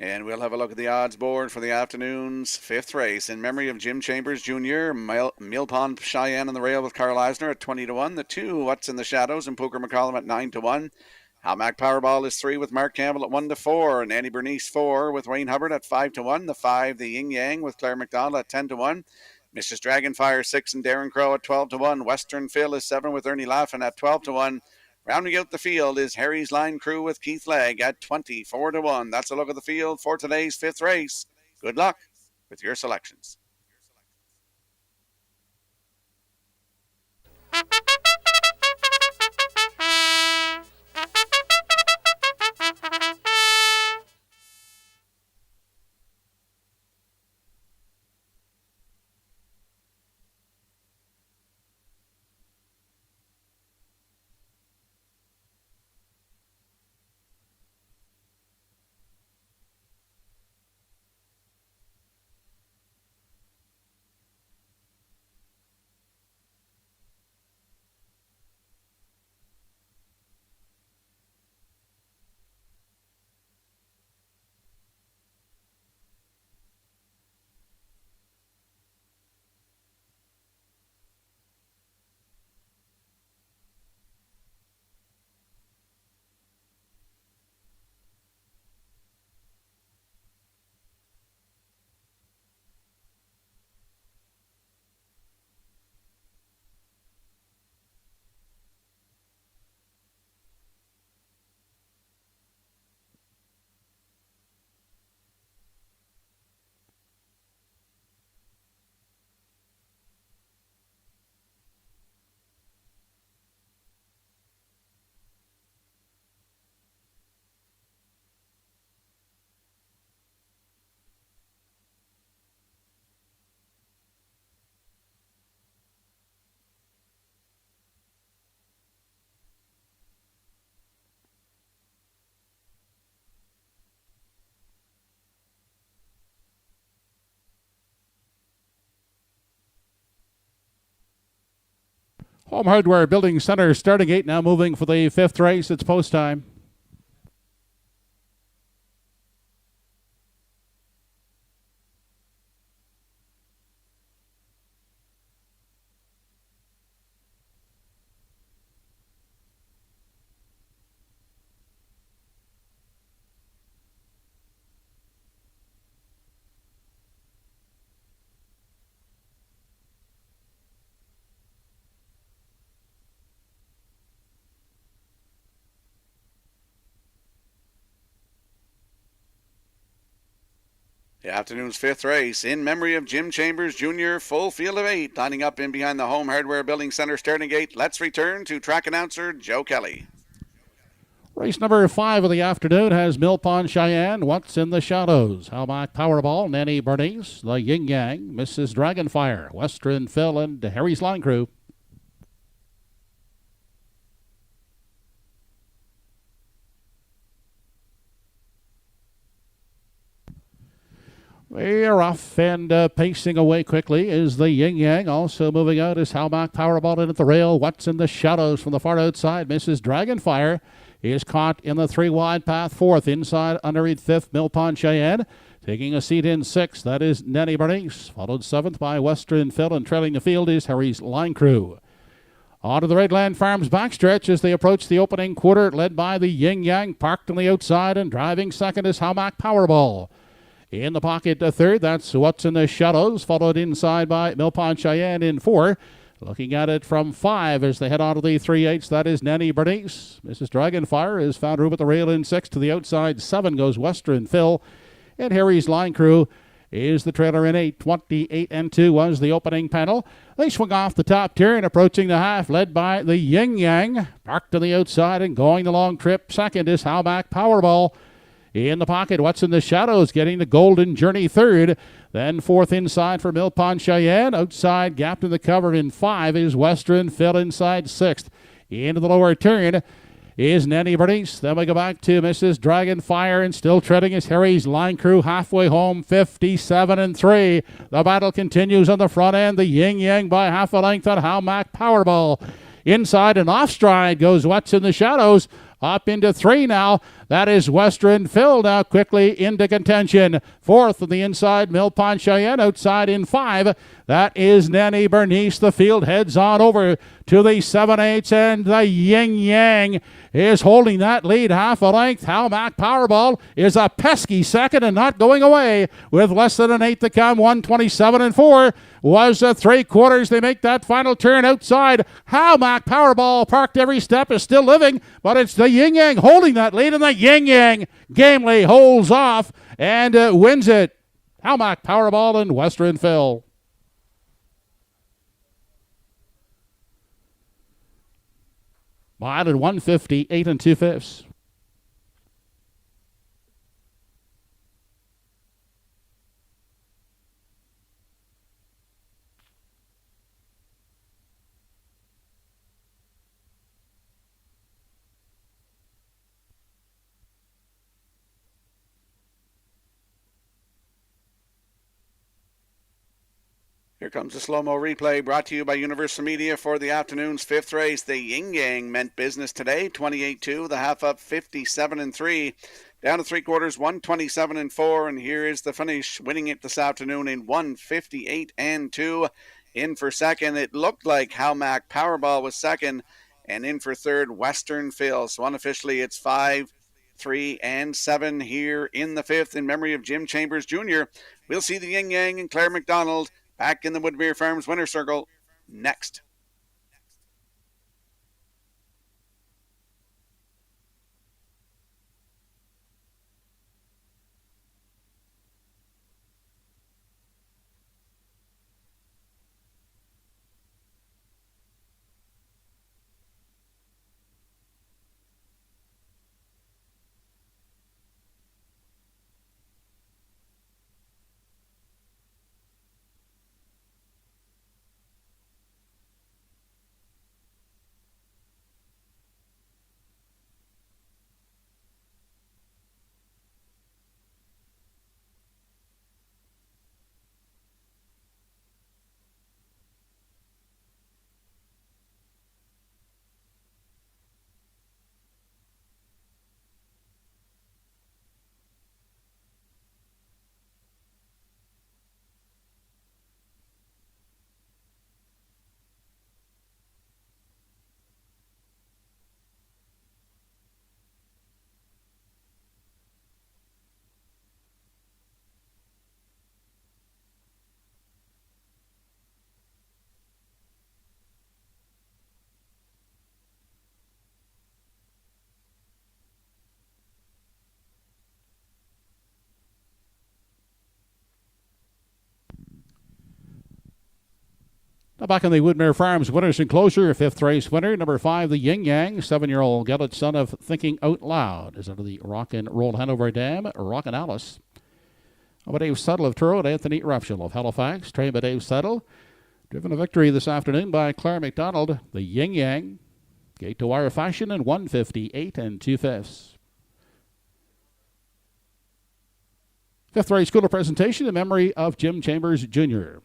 And we'll have a look at the odds board for the afternoon's fifth race. In memory of Jim Chambers Jr., Mill Pond Cheyenne on the rail with Carl Eisner at 20-1. The 2, What's in the Shadows, and Poker McCollum at 9-1. Halmac Powerball is 3 with Mark Campbell at 1-4. And Annie Bernice 4 with Wayne Hubbard at 5-1. The 5, the Yin Yang with Claire McDonald at 10-1. Mrs. Dragonfire 6 and Darren Crow at 12-1. Western Phil is 7 with Ernie Laughlin at 12-1. Rounding out the field is Harry's Line Crew with Keith Legg at 24-1. That's a look at the field for today's fifth race. Good luck with your selections. Home Hardware Building Center starting 8 now moving for the fifth race. It's post time. The afternoon's fifth race, in memory of Jim Chambers Jr., full field of 8, lining up in behind the Home Hardware Building Center starting gate. Let's return to track announcer Joe Kelly. Race number 5 of the afternoon has Mill Pond Cheyenne, What's in the Shadows, Halmac Powerball, Nanny Bernice, the Yin Yang, Mrs. Dragonfire, Western Phil, and Harry's Line Crew. They're off and pacing away quickly is the Yin Yang. Also moving out is Halmac Powerball in at the rail. What's in the Shadows from the far outside. Mrs. Dragonfire is caught in the 3-wide path. Fourth inside underneath fifth. Mill Pond Cheyenne taking a seat in sixth. That is Nanny Bernice. Followed seventh by Western Phil, and trailing the field is Harry's Line Crew. On to the Redland Farms backstretch as they approach the opening quarter, led by the Yin Yang. Parked on the outside and driving second is Halmac Powerball. In the pocket, a third. That's What's in the Shadows, followed inside by Mill Pond Cheyenne in 4. Looking at it from 5 as they head on to the 3/8. That is Nanny Bernice. Mrs. Dragonfire has found room at the rail in 6. To the outside, 7 goes Western Phil. And Harry's Line Crew is the trailer in 8. 28-2 was the opening panel. They swing off the top turn, approaching the half, led by the Yin Yang. Parked on the outside and going the long trip. Second is Halmac Powerball. In the pocket, What's in the Shadows, getting the Golden Journey third. Then fourth inside for Mill Pond Cheyenne. Outside, gapped in the cover in 5 is Western Phil inside 6th. Into the lower turn is Nanny Bernice. Then we go back to Mrs. Dragonfire, and still treading is Harry's Line Crew halfway home, 57-3. The battle continues on the front end. The Yin Yang by half a length on Halmac Powerball. Inside and off stride goes What's in the Shadows. Up into 3 now. That is Western Phil now quickly into contention. 4th on the inside, Mill Pond Cheyenne. Outside in 5. That is Nanny Bernice. The field heads on over to the 7/8, and the Yin Yang is holding that lead half a length. Halmac Powerball is a pesky second and not going away with less than an eighth to come. 1:27.4 was 3/4. They make that final turn outside. Halmac Powerball parked every step is still living, but it's the Yin Yang holding that lead, and the Yin Yang gamely holds off and wins it. Halmac Powerball and Western Phil. Mile at 1:58 2/5. Here comes the slow-mo replay brought to you by Universal Media for the afternoon's 5th race. The Yin Yang meant business today, 28-2, the half up 57-3. Down to 3/4, 1:27.4, and here is the finish, winning it this afternoon in 1:58.2. In for second, it looked like Halmac Powerball was second, and in for third, Western Phil. So unofficially, it's 5, 3, and 7 here in the 5th in memory of Jim Chambers Jr. We'll see the Yin Yang and Claire McDonald back in the Woodmere Farms winner circle next. Now back in the Woodmere Farms winners enclosure, 5th race winner, number 5, the Yin Yang, 7-year-old Gellert, son of Thinking Out Loud, is under the Rock and Roll Hanover Dam, Rockin' Alice. Over Dave Settle of Truro and Anthony Rupshall of Halifax, trained by Dave Settle. Driven a victory this afternoon by Claire McDonald, the Yin Yang. Gate to wire fashion in 1:58 2/5. 5th race schooler presentation in memory of Jim Chambers Jr.